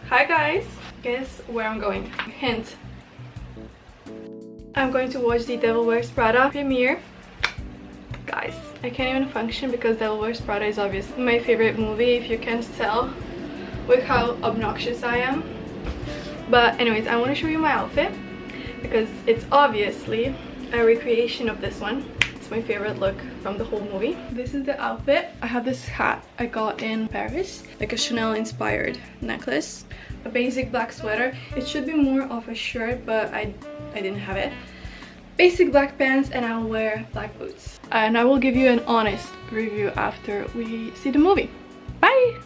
Hi guys, guess where I'm going? Hint. I'm going to watch the Devil Wears Prada premiere. Guys, I can't even function because Devil Wears Prada is obviously my favorite movie, if you can't tell with how obnoxious I am. But anyways, I want to show you my outfit because it's obviously a recreation of this one. It's my favorite look from the whole movie. This is the outfit. I have this hat I got in Paris, like a Chanel inspired necklace, a basic black sweater. It should be more of a shirt, but I didn't have it. Basic black pants, and I'll wear black boots. And I will give you an honest review after we see the movie. Bye!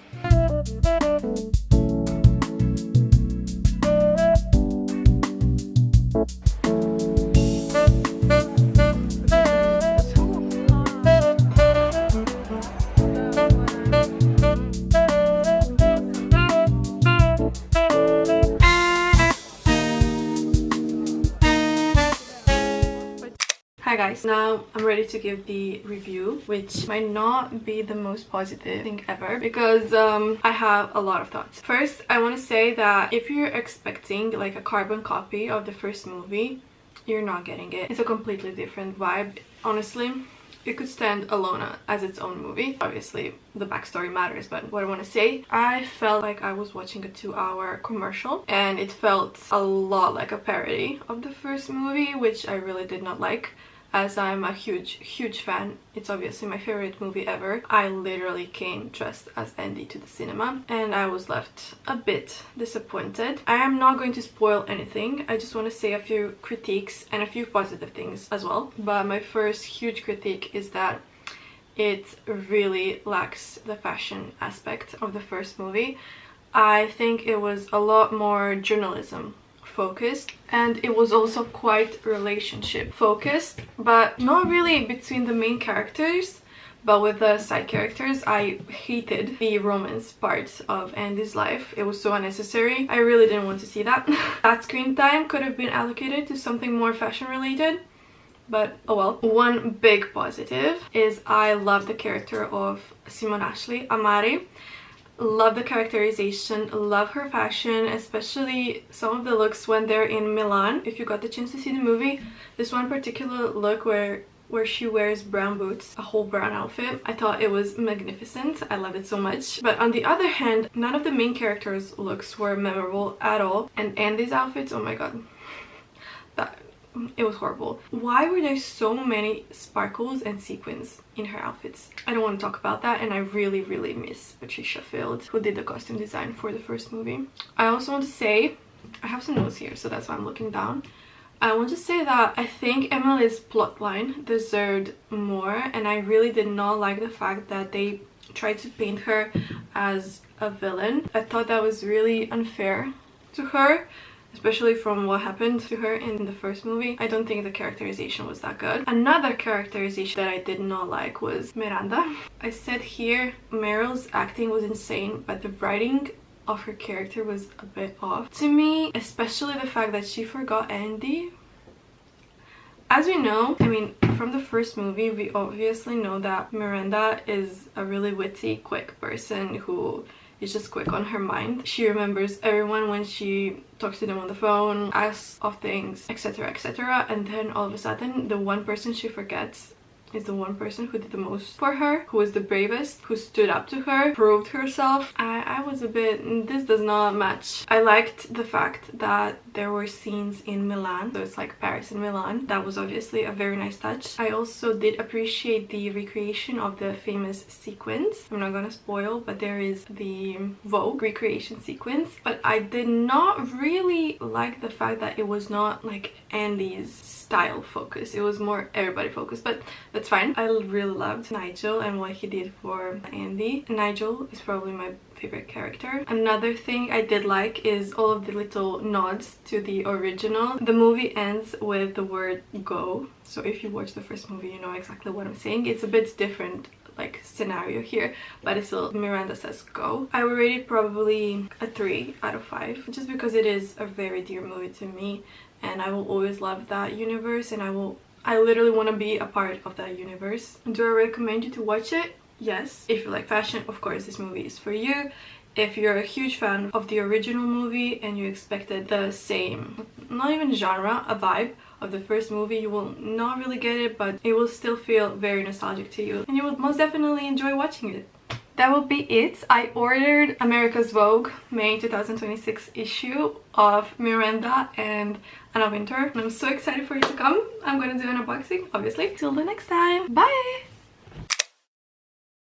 Hi guys, now I'm ready to give the review, which might not be the most positive thing ever because I have a lot of thoughts. First, I want to say that if you're expecting like a carbon copy of the first movie, you're not getting it. It's a completely different vibe. Honestly, it could stand alone as its own movie. Obviously, the backstory matters, but what I want to say, I felt like I was watching a 2-hour commercial and it felt a lot like a parody of the first movie, which I really did not like. As I'm a huge fan, it's obviously my favorite movie ever. I literally came dressed as Andy to the cinema and I was left a bit disappointed. I am not going to spoil anything. I just want to say a few critiques and a few positive things as well. But my first huge critique is that it really lacks the fashion aspect of the first movie. I think it was a lot more journalism focused, and it was also quite relationship focused, but not really between the main characters but with the side characters. I hated the romance part of Andy's life. It was so unnecessary. I really didn't want to see that. That screen time could have been allocated to something more fashion related, but oh well. One big positive is I love the character of Simone Ashley Amari. Love the characterization, love her fashion, especially some of the looks when they're in Milan. If you got the chance to see the movie, this one particular look where she wears brown boots, a whole brown outfit, I thought it was magnificent. I love it so much. But on the other hand, none of the main characters' looks were memorable at all, and Andy's outfits, oh my god, it was horrible. Why were there so many sparkles and sequins in her outfits? I don't want to talk about that, and I really miss Patricia Field, who did the costume design for the first movie. I also want to say, I have some notes here, so that's why I'm looking down. I want to say that I think Emily's plotline deserved more, and I really did not like the fact that they tried to paint her as a villain. I thought that was really unfair to her, especially from what happened to her in the first movie. I don't think the characterization was that good. Another characterization that I did not like was Miranda. I said here Meryl's acting was insane, but the writing of her character was a bit off to me, especially the fact that she forgot Andy. As we know, I mean, from the first movie, we obviously know that Miranda is a really witty, quick person who is just quick on her mind. She remembers everyone when she talks to them on the phone, asks of things, etc, etc, and then all of a sudden the one person she forgets is the one person who did the most for her, who was the bravest, who stood up to her, proved herself. I was a bit, this does not match. I liked the fact that there were scenes in Milan, so it's like Paris and Milan. That was obviously a very nice touch. I also did appreciate the recreation of the famous sequence. I'm not gonna spoil, but there is the Vogue recreation sequence, but I did not really like the fact that it was not like Andy's style focus. It was more everybody focused, but that's fine. I really loved Nigel and what he did for Andy. Nigel is probably my favorite character. Another thing I did like is all of the little nods to the original. The movie ends with the word go, so if you watch the first movie you know exactly what I'm saying. It's a bit different like scenario here, but it's still Miranda says go. I would rate it probably a 3 out of 5 just because it is a very dear movie to me, and I will always love that universe, and I will I literally want to be a part of that universe. Do I recommend you to watch it? Yes. If you like fashion, of course this movie is for you. If you're a huge fan of the original movie and you expected the same, not even genre, a vibe of the first movie, you will not really get it, but it will still feel very nostalgic to you and you will most definitely enjoy watching it. That will be it. I ordered America's Vogue May 2026 issue of Miranda and Anna Wintour and I'm so excited for it to come. I'm gonna do an unboxing, obviously. Till the next time, bye!